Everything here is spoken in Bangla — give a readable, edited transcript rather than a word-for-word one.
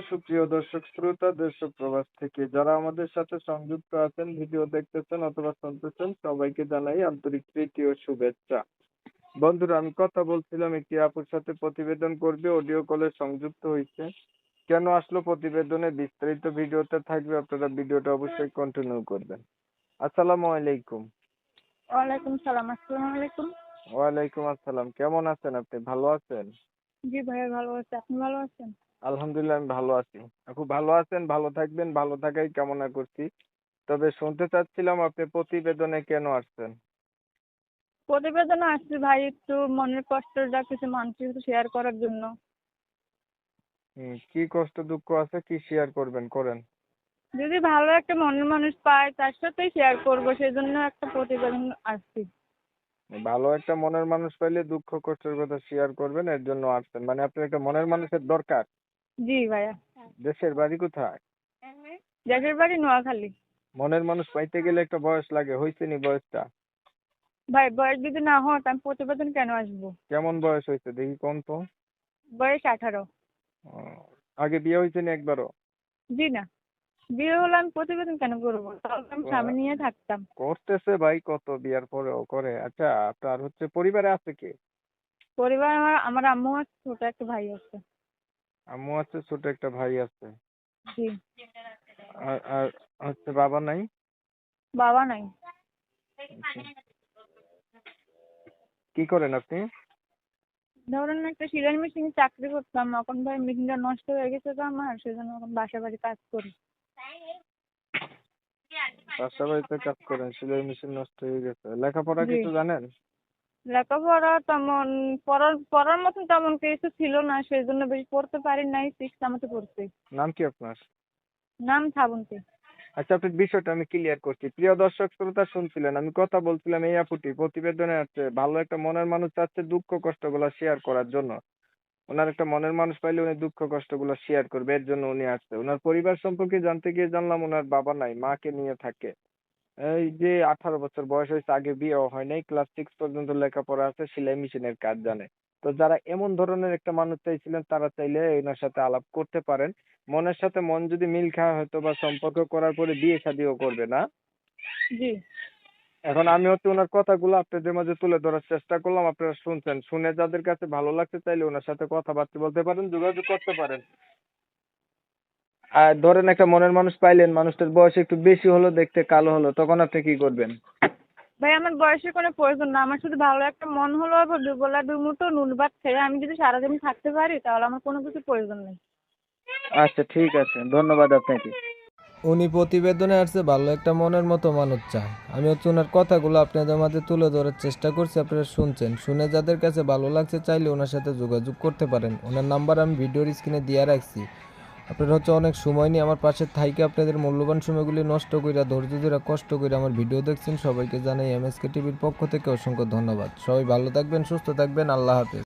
সুপ্রিয় দর্শক শ্রোতা দেশ ও প্রবাস থেকে যারা আমাদের সাথে সংযুক্ত আছেন, ভিডিও দেখতেছেন অথবা শুনতেছেন, সবাইকে জানাই আন্তরিক প্রীতি ও শুভেচ্ছা। বন্ধুরা, আমি কথা বলছিলাম একটি আপুর সাথে প্রতিবেদন করবে, অডিও কলে সংযুক্ত হয়েছে। কেন আসলো প্রতিবেদনে বিস্তারিত ভিডিওতে থাকবে, আপনারা ভিডিওটা অবশ্যই কন্টিনিউ করবেন। আসসালামু আলাইকুম। ওয়ালাইকুম সালাম। আসসালামু আলাইকুম। ওয়ালাইকুম আসসালাম। কেমন আছেন আপনি? ভালো আছেন? জি ভাইয়া, ভালো আছি। আপনি ভালো আছেন? আলহামদুলিল্লাহ, আমি ভালো আছি। খুব ভালো আছেন, ভালো থাকবেন, ভালো থাকাই কামনা করছি। তবে শুনতে চাচ্ছিলাম আপনি প্রতিবেদনে কেন আসছেন? প্রতিবেদনে আসছি ভাই, একটু মনের কষ্টটা কিছু মানুষের সাথে শেয়ার করার জন্য। কি কষ্ট দুঃখ আছে, কি শেয়ার করবেন করেন। যদি ভালো একটা মনের মানুষ পাই তার সাথেই শেয়ার করবো, সেই জন্য একটা প্রতিবেদন আসছি। ভালো একটা মনের মানুষ পাইলে দুঃখ কষ্টের কথা শেয়ার করবেন, এর জন্য আসছেন। মানে আপনার একটা মনের মানুষের দরকার। জি ভাইয়া। দেশের বাড়ি কোথায়? দেশের বাড়ি নোয়াখালী। মনের মানুষ পাইতে গেলে একটা বয়স লাগে, হয়েছে নি বয়সটা? ভাই বয়স যদি না হয় আমি প্রতিবেদন কেন আসবো? কেমন বয়স হয়েছে দেখি কোন তো? বয়স 18। আগে বিয়ে হয়েছে নি একবারও? জি না, বিয়ে হলে আমি প্রতিবেদন কেন করবো? তাহলে আমি স্বামী নিয়ে থাকতাম। করতেছে ভাই, কত বিয়ার পরেও করে। আচ্ছা, আপনার পরিবারে আছে কে? পরিবার আমার আমার আম্মু আছে, ছোট একটা ভাই আছে। আম্মু আছে, ছোট একটা ভাই আছে। জি। আর আর বাবা নাই? বাবা নাই। আচ্ছা। কি করেন আপনি? ধরুন একটা সেলাই মেশিনে চাকরি করতাম, এখন ভাই মেশিনটা নষ্ট হয়ে গেছে তো আমার, সেজন্য এখন বাসা বাড়ি কাজ করি। বাসা বাড়িতে কাজ করেন, সেলাই মেশিন নষ্ট হয়ে গেছে। লেখাপড়া জি। কিছু জানেন? লেখাপড়া তেমন পড়ার পড়ার মতন তেমন কিছু ছিল না, সেই জন্য বেশি পড়তে পারি নাই, 6 পড়ছি। নাম কি আপনার? নাম শ্রাবন্তী। আচ্ছা, আপনার বিষয়টা আমি ক্লিয়ার করছি। প্রিয় দর্শক শ্রোতা, শুনছিলেন আমি কথা বলছিলাম এই আপুটি প্রতিবেদনে আছে ভালো একটা মনের মানুষ চাচ্ছে দুঃখ কষ্টগুলো শেয়ার করার জন্য। ওনার একটা মনের মানুষ পাইলে উনি দুঃখ কষ্টগুলো শেয়ার করবে, এর জন্য উনি আসছে। ওনার পরিবার সম্পর্কে জানতে গিয়ে জানলাম ওনার বাবা নাই, মাকে নিয়ে থাকে। এই যে 18 বছর বয়স হয়েছে, আগে বিয়েও হয় নাই, ক্লাস 6 পর্যন্ত লেখাপড়া আছে, সেলাই মেশিনের কাজ জানে। তো যারা এমন ধরনের একটা মানুষ চাইছিলেন তারা চাইলে এনার সাথে আলাপ করতে পারেন। মনের সাথে মন যদি মিল খায় হয়তো বা সম্পর্ক করার পরে বিয়ে শাদীও করবে না। জি। এখন আমি ওনার কথাগুলো আপনাদের মাঝে তুলে ধরার চেষ্টা করলাম, আপনারা শুনছেন। শুনে যাদের কাছে ভালো লাগছে চাইলে ওনার সাথে কথাবার্তা বলতে পারেন, যোগাযোগ করতে পারেন। আর ধরেন একটা মনের মানুষ পাইলেন, মানুষটার বয়স একটু বেশি হলো, দেখতে কালো হলো, তখন আপনি কি করবেন? ভাই আমার বয়সের কোনো প্রয়োজন না, আমার শুধু ভালো একটা মন হলো, দুবেলা দুমুঠো নুন ভাত খেয়ে আমি যদি সারাদিন থাকতে পারি তাহলে আমার কোনো কিছু প্রয়োজন নেই। আচ্ছা, ঠিক আছে, ধন্যবাদ আপনাকে। উনি প্রতিবেদনে আসছে ভালো একটা মনের মতো মানুষ চায়। আমি ওনার কথাগুলো আপনাদের মাঝে তুলে ধরার চেষ্টা করছি, আপনারা শুনছেন। শুনে যাদের কাছে ভালো লাগছে চাইলে ওনার সাথে যোগাযোগ করতে পারেন। ওনার নাম্বার আমি ভিডিওর স্ক্রিনে দিয়ে রাখছি। আপনারা অনেক সময় নিয়ে আমার পাশে থাইকে আপনাদের মূল্যবান সময়গুলি নষ্ট কইরা ধৈর্য ধরে কষ্ট করে আমার ভিডিও দেখছেন। সবাইকে জানাই MSK টিভির পক্ষ থেকে অসংখ্য ধন্যবাদ। সবাই ভালো থাকবেন, সুস্থ থাকবেন। আল্লাহ হাফেজ।